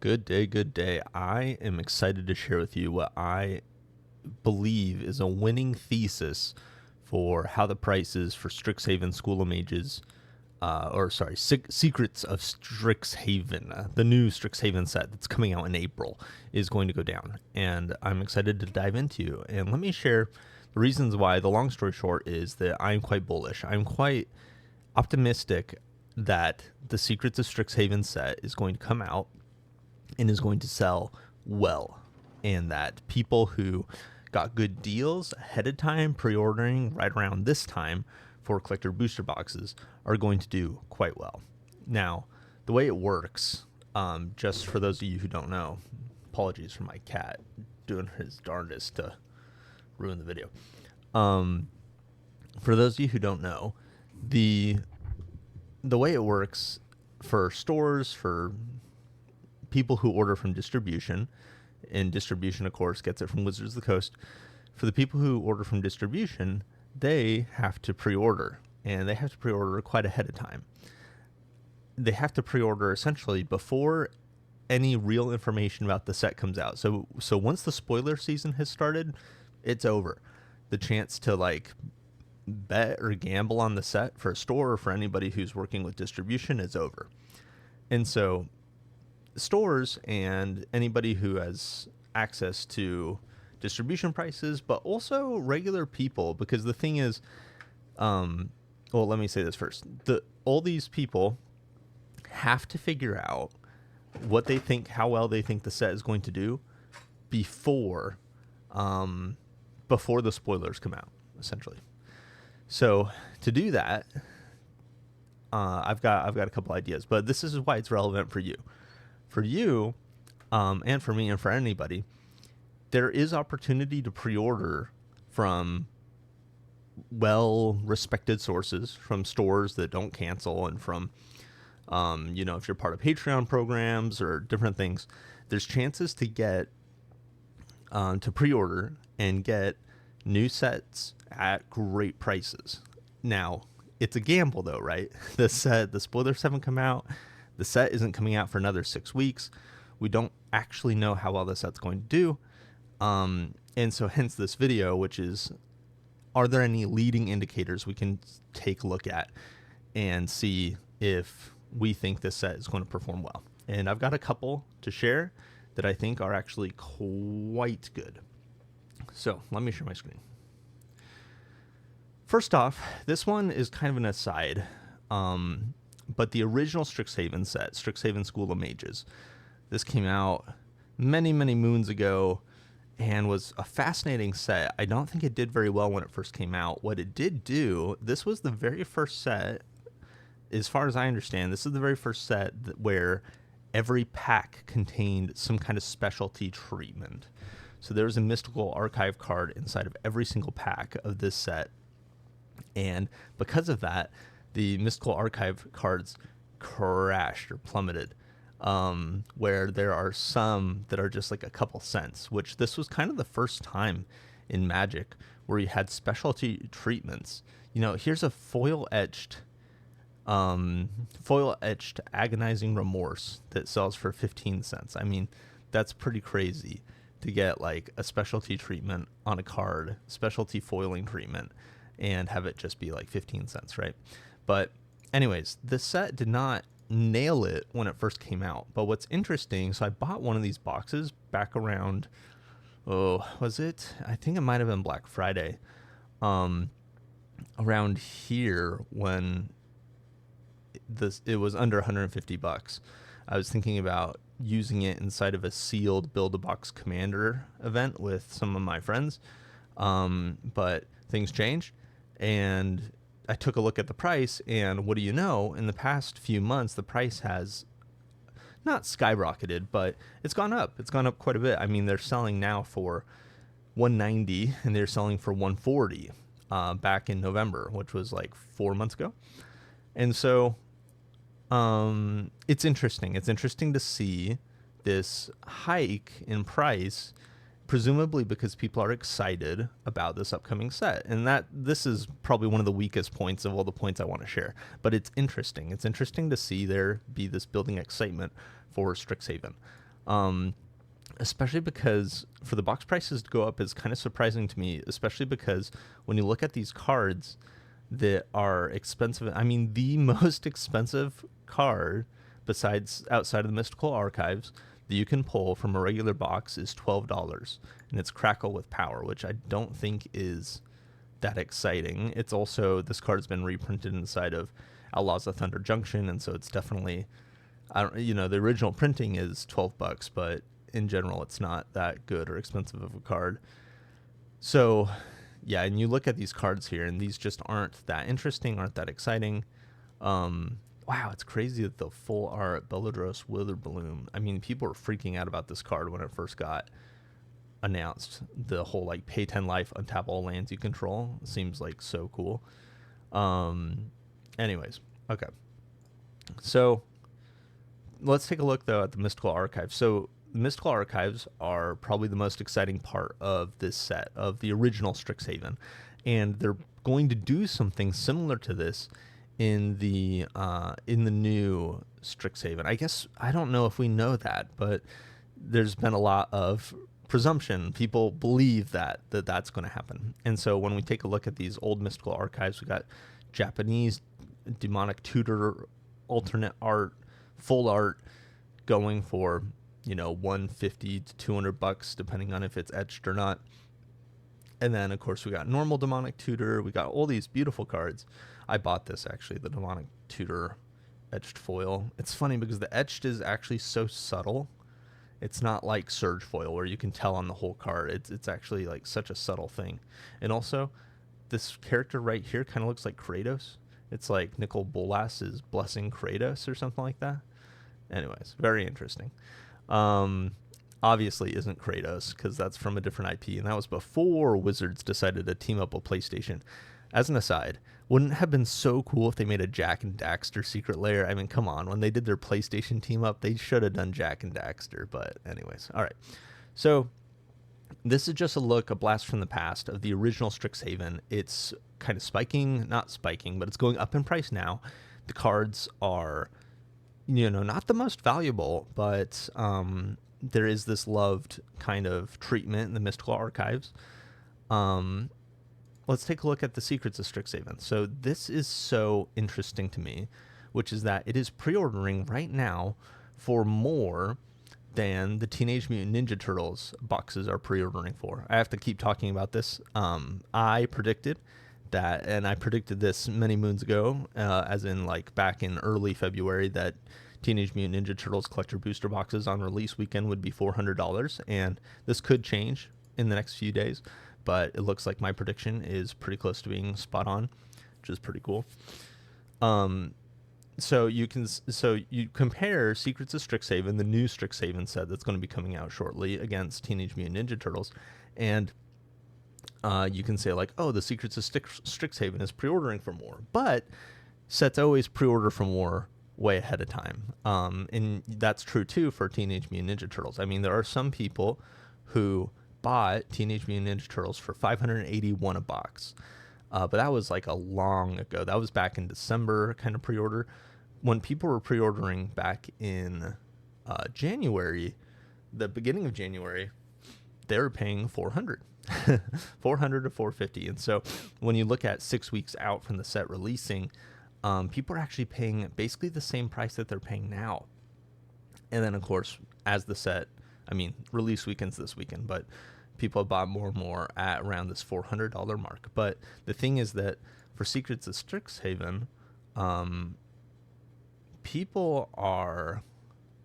Good day, good day. I am excited to share with you what I believe is a winning thesis for how the prices for Strixhaven School of Mages, Secrets of Strixhaven, the new Strixhaven set that's coming out in April, is going to go down. And I'm excited to dive into. And let me share the reasons why. The long story short is that I'm quite bullish. I'm quite optimistic that the Secrets of Strixhaven set is going to come out and is going to sell well, and that people who got good deals ahead of time, pre-ordering right around this time for collector booster boxes, are going to do quite well. Now, the way it works, just for those of you who don't know, apologies for my cat doing his darndest to ruin the video. For those of you who don't know, the way it works for stores, for people who order from distribution, and distribution, of course, gets it from Wizards of the Coast. For the people who order from distribution, they have to pre-order, and they have to pre-order quite ahead of time. They have to pre-order essentially before any real information about the set comes out. So once the spoiler season has started, it's over. The chance to bet or gamble on the set for a store or for anybody who's working with distribution is over. And so stores and anybody who has access to distribution prices, but also regular people, because the thing is, let me say this first. All these people have to figure out what they think, how well they think the set is going to do before the spoilers come out, essentially. So to do that, I've got a couple ideas, but this is why it's relevant for you. For you, and for me, and for anybody, there is opportunity to pre-order from well-respected sources, from stores that don't cancel, and from, if you're part of Patreon programs or different things, there's chances to get, to pre-order and get new sets at great prices. Now, it's a gamble though, right? The spoilers haven't come out. The set isn't coming out for another 6 weeks. We don't actually know how well the set's going to do. And so hence this video, which is, are there any leading indicators we can take a look at and see if we think this set is going to perform well? And I've got a couple to share that I think are actually quite good. So let me share my screen. First off, this one is kind of an aside. But the original Strixhaven set, Strixhaven School of Mages, this came out many, many moons ago and was a fascinating set. I don't think it did very well when it first came out. What it did do, this was the very first set, as far as I understand, this is the very first set where every pack contained some kind of specialty treatment. So there was a mystical archive card inside of every single pack of this set. And because of that, the mystical archive cards crashed or plummeted, where there are some that are just like a couple cents, which this was kind of the first time in Magic where you had specialty treatments. Here's a foil etched Agonizing Remorse that sells for 15 cents. I mean, that's pretty crazy to get like a specialty treatment on a card, specialty foiling treatment, and have it just be like 15 cents, right? But anyways, this set did not nail it when it first came out. But what's interesting, so I bought one of these boxes back around, was it? I think it might have been Black Friday. Around here when it was under $150. I was thinking about using it inside of a sealed Build-A-Box Commander event with some of my friends. But things changed, and I took a look at the price, and what do you know? In the past few months, the price has not skyrocketed, but it's gone up. It's gone up quite a bit. I mean, they're selling now for $190, and they're selling for $140 back in November, which was like 4 months ago. And so it's interesting. It's interesting to see this hike in price, presumably because people are excited about this upcoming set. And this is probably one of the weakest points of all the points I want to share. But it's interesting. It's interesting to see there be this building excitement for Strixhaven. Especially because for the box prices to go up is kind of surprising to me, especially because when you look at these cards that are expensive, I mean, the most expensive card besides outside of the Mystical Archives that you can pull from a regular box is $12, and it's Crackle with Power, which I don't think is that exciting. It's also, this card's been reprinted inside of Outlaws of Thunder Junction, and so it's definitely, I don't, the original printing is $12, but in general, it's not that good or expensive of a card. So, yeah, and you look at these cards here, and these just aren't that interesting, aren't that exciting. Wow, it's crazy that the full art Belladros Witherbloom. I mean, people were freaking out about this card when it first got announced. The whole like pay 10 life, untap all lands you control seems like so cool. Anyways, okay. So let's take a look though at the Mystical Archives. So the Mystical Archives are probably the most exciting part of this set, of the original Strixhaven, and they're going to do something similar to this in the new Strixhaven. I guess I don't know if we know that, but there's been a lot of presumption. People believe that's going to happen, and so when we take a look at these old Mystical Archives, we got Japanese demonic tutor alternate art, full art, going for $150 to $200 depending on if it's etched or not. And then of course we got normal demonic tutor. We got all these beautiful cards. I bought this actually, the demonic tutor etched foil. It's funny because the etched is actually so subtle. It's not like Surge foil where you can tell on the whole card. It's actually like such a subtle thing. And also this character right here kind of looks like Kratos. It's like Nicol Bolas is blessing Kratos or something like that. Anyways, very interesting. Obviously isn't Kratos because that's from a different IP, and that was before Wizards decided to team up with PlayStation. As an aside, wouldn't it have been so cool if they made a Jack and Daxter Secret Lair? I mean, come on, when they did their PlayStation team up, they should have done Jack and Daxter, but anyways, all right. So this is just a blast from the past of the original Strixhaven. It's kind of not spiking, but it's going up in price now. The cards are not the most valuable, but there is this loved kind of treatment in the Mystical Archives. Let's take a look at the Secrets of Strixhaven. So this is so interesting to me, which is that it is pre-ordering right now for more than the Teenage Mutant Ninja Turtles boxes are pre-ordering for. I have to keep talking about this. I predicted that, and I predicted this many moons ago, as in like back in early February, that Teenage Mutant Ninja Turtles collector booster boxes on release weekend would be $400, and this could change in the next few days, but it looks like my prediction is pretty close to being spot on, which is pretty cool. So you compare Secrets of Strixhaven, the new Strixhaven set that's going to be coming out shortly, against Teenage Mutant Ninja Turtles, and you can say like, oh, the Secrets of Strixhaven is pre-ordering for more, but sets always pre-order for more way ahead of time. And that's true too for Teenage Mutant Ninja Turtles. I mean, there are some people who bought Teenage Mutant Ninja Turtles for $581 a box. But that was like a long ago. That was back in December kind of pre-order. When people were pre-ordering back in January, the beginning of January, they were paying $400. $400 to $450. And so when you look at 6 weeks out from the set releasing, people are actually paying basically the same price that they're paying now. And then, of course, as the set, release weekend's this weekend, but people have bought more and more at around this $400 mark. But the thing is that for Secrets of Strixhaven, people are,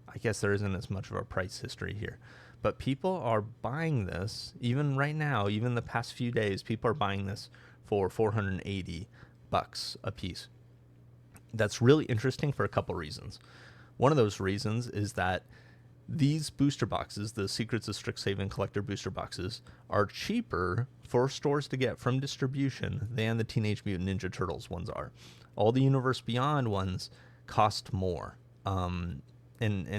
I guess there isn't as much of a price history here, but people are buying this, even right now, even the past few days, people are buying this for $480 a piece. That's really interesting for a couple reasons. One of those reasons is that these booster boxes, the Secrets of Strixhaven collector booster boxes, are cheaper for stores to get from distribution than the Teenage Mutant Ninja Turtles ones are. All the Universe Beyond ones cost more, and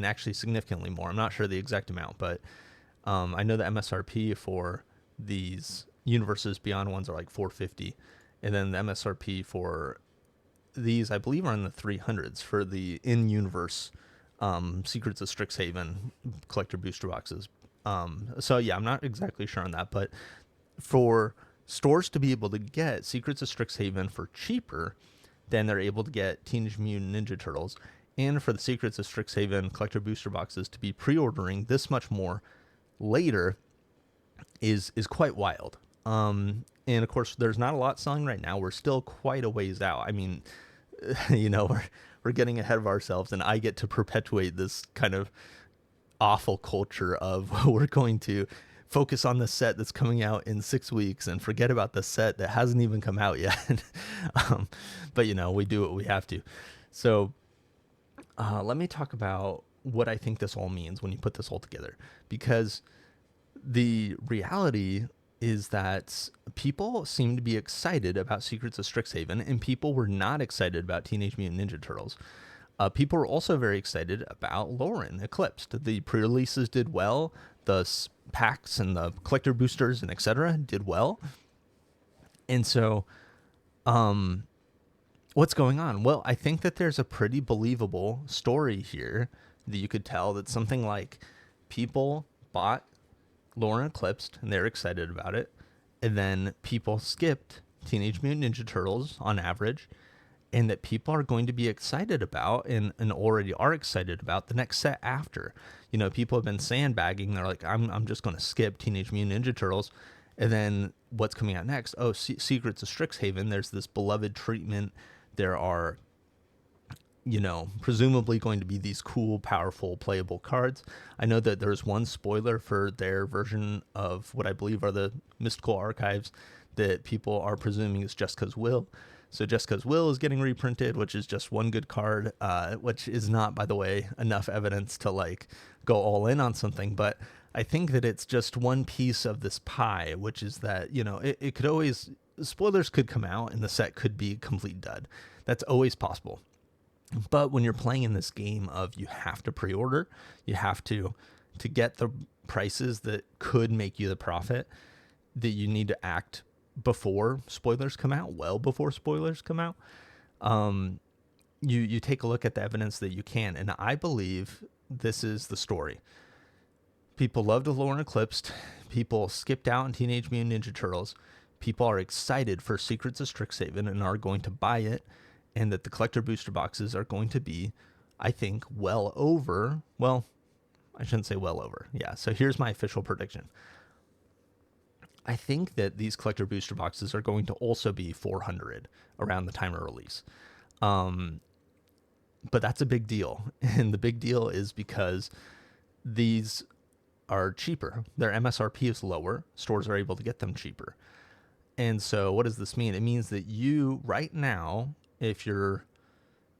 actually significantly more. I'm not sure the exact amount, but I know the MSRP for these Universes Beyond ones are like $450, and then the MSRP for these, I believe, are in the 300s for the in-universe Secrets of Strixhaven collector booster boxes. So yeah, I'm not exactly sure on that, but for stores to be able to get Secrets of Strixhaven for cheaper than they're able to get Teenage Mutant Ninja Turtles, and for the Secrets of Strixhaven collector booster boxes to be pre-ordering this much more later is quite wild. And of course, there's not a lot selling right now. We're still quite a ways out. I mean, we're getting ahead of ourselves, and I get to perpetuate this kind of awful culture of we're going to focus on the set that's coming out in 6 weeks and forget about the set that hasn't even come out yet. But we do what we have to. So let me talk about what I think this all means when you put this all together, because the reality is that people seem to be excited about Secrets of Strixhaven, and people were not excited about Teenage Mutant Ninja Turtles. People were also very excited about Lauren Eclipsed. The pre-releases did well. The packs and the collector boosters and etc. did well. And so, what's going on? Well, I think that there's a pretty believable story here that you could tell, that something like people bought Lauren Eclipsed and they're excited about it, and then people skipped Teenage Mutant Ninja Turtles on average, and that people are going to be excited about and already are excited about the next set after. People have been sandbagging. They're like, I'm just going to skip Teenage Mutant Ninja Turtles. And then what's coming out next? Oh, Secrets of Strixhaven. There's this beloved treatment. There are, presumably going to be these cool, powerful, playable cards. I know that there's one spoiler for their version of what I believe are the Mystical Archives that people are presuming is Jessica's Will. So Jessica's Will is getting reprinted, which is just one good card, which is not, by the way, enough evidence to go all in on something. But I think that it's just one piece of this pie, which is that, it could always, spoilers could come out and the set could be a complete dud. That's always possible. But when you're playing in this game of you have to pre-order, you have to get the prices that could make you the profit, that you need to act before spoilers come out, well before spoilers come out. You take a look at the evidence that you can, and I believe this is the story. People loved Lauren Eclipsed. People skipped out on Teenage Mutant Ninja Turtles. People are excited for Secrets of Strixhaven and are going to buy it, and that the collector booster boxes are going to be, I think, well over. Well, I shouldn't say well over. Yeah, so here's my official prediction. I think that these collector booster boxes are going to also be 400 around the time of release. But that's a big deal. And the big deal is because these are cheaper. Their MSRP is lower. Stores are able to get them cheaper. And so what does this mean? It means that you right now, if you're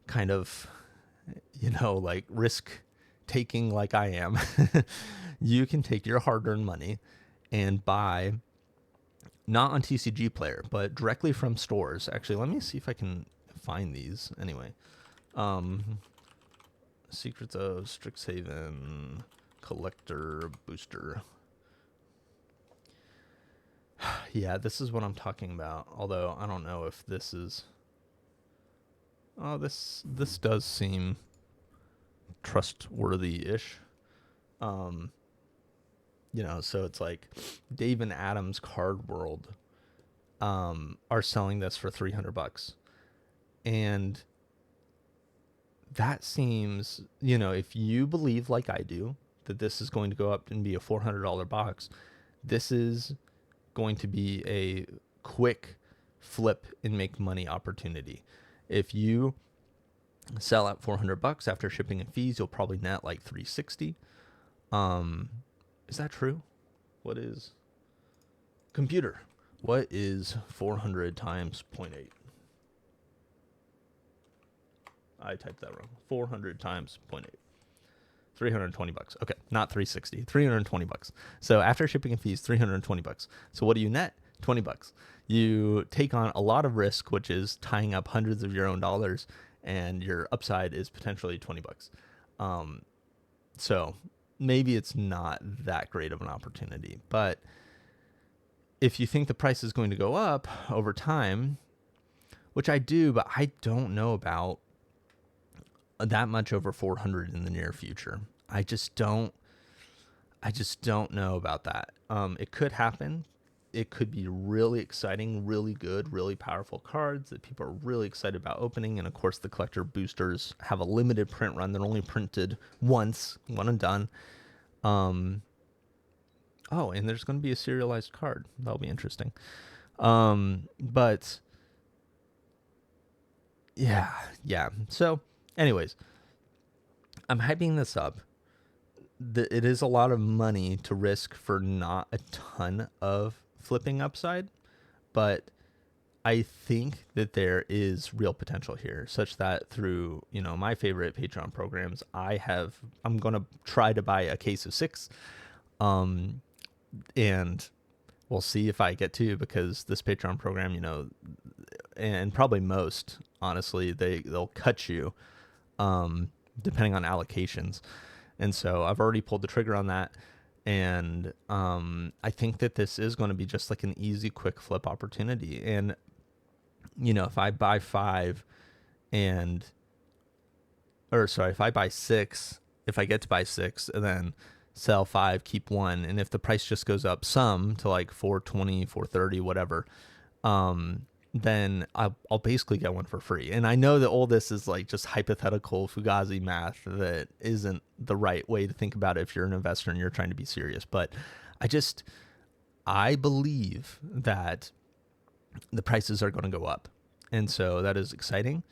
kind of, risk taking like I am, you can take your hard-earned money and buy, not on TCG Player, but directly from stores. Actually, let me see if I can find these anyway. Secrets of Strixhaven collector booster. Yeah, this is what I'm talking about. Although I don't know if this is. Oh, this does seem trustworthy-ish. So it's like Dave and Adam's Card World are selling this for $300. And that seems, if you believe like I do that this is going to go up and be a $400 box, this is going to be a quick flip and make money opportunity. If you sell at $400 after shipping and fees, you'll probably net like $360. Is that true? What is computer? What is 400 times 0.8? I typed that wrong. 400 times 0.8. $320. Okay, not 360. $320. So after shipping and fees, $320. So what do you net? $20. You take on a lot of risk, which is tying up hundreds of your own dollars, and your upside is potentially $20. So maybe it's not that great of an opportunity, but if you think the price is going to go up over time, which I do, but I don't know about that much over 400 in the near future. I just don't know about that. It could happen. It could be really exciting, really good, really powerful cards that people are really excited about opening. And of course, the collector boosters have a limited print run. They're only printed once, one and done. Oh, and there's going to be a serialized card. That'll be interesting. But yeah. So, anyways, I'm hyping this up. It is a lot of money to risk for not a ton of flipping upside, but I think that there is real potential here, such that through, my favorite Patreon programs, I'm going to try to buy a case of 6. And we'll see if I get to, because this Patreon program, and probably most, honestly, they'll cut you, depending on allocations. And so I've already pulled the trigger on that. And I think that this is going to be just like an easy, quick flip opportunity. And, if I buy 5 if I buy 6, if I get to buy 6 and then sell 5, keep 1. And if the price just goes up some to like 420, 430, whatever, then I'll basically get one for free. And I know that all this is like just hypothetical Fugazi math that isn't the right way to think about it if you're an investor and you're trying to be serious. But I believe that the prices are going to go up. And so that is exciting.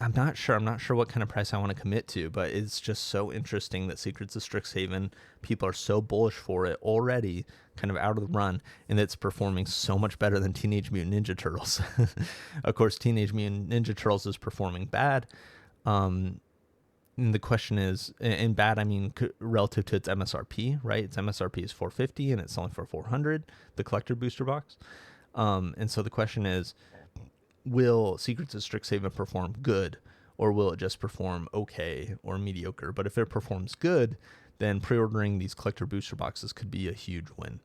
I'm not sure what kind of price I want to commit to, but it's just so interesting that Secrets of Strixhaven, people are so bullish for it already, kind of out of the run, and it's performing so much better than Teenage Mutant Ninja Turtles. Of course, Teenage Mutant Ninja Turtles is performing bad. And the question is, and bad, I mean, relative to its MSRP, right? Its MSRP is $450 and it's selling for $400, the collector booster box. And so the question is, will Secrets of Strixhaven perform good, or will it just perform okay or mediocre? But if it performs good, then pre-ordering these collector booster boxes could be a huge win.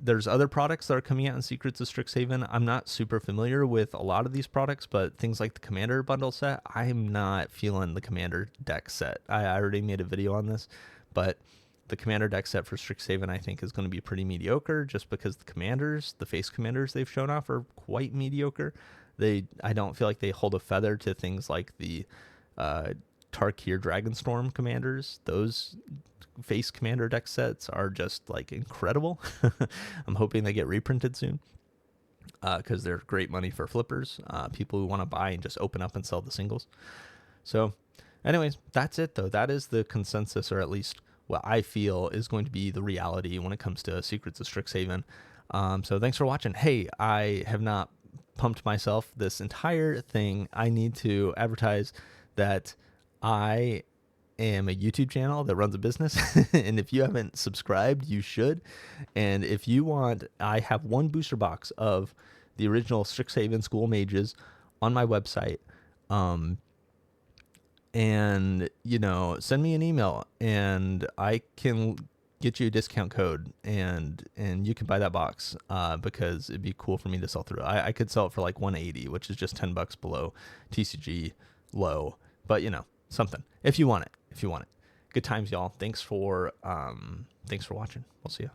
There's other products that are coming out in Secrets of Strixhaven. I'm not super familiar with a lot of these products, but things like the Commander bundle set, I'm not feeling the Commander deck set. I already made a video on this, but the Commander deck set for Strixhaven, I think, is going to be pretty mediocre, just because the face commanders they've shown off are quite mediocre. I don't feel like they hold a feather to things like the Tarkir Dragonstorm commanders. Those face commander deck sets are just like incredible. I'm hoping they get reprinted soon, because they're great money for flippers, people who want to buy and just open up and sell the singles. So anyways, that's it though. That is the consensus, or at least what I feel is going to be the reality when it comes to Secrets of Strixhaven. So thanks for watching. Hey, I have not pumped myself this entire thing. I need to advertise that I am a YouTube channel that runs a business. And if you haven't subscribed, you should. And if you want, I have one booster box of the original Strixhaven School Mages on my website. And send me an email and I can get you a discount code, and you can buy that box, because it'd be cool for me to sell through. I could sell it for like $180, which is just $10 below TCG low, but something if you want it. Good times, y'all. Thanks for watching. We'll see you.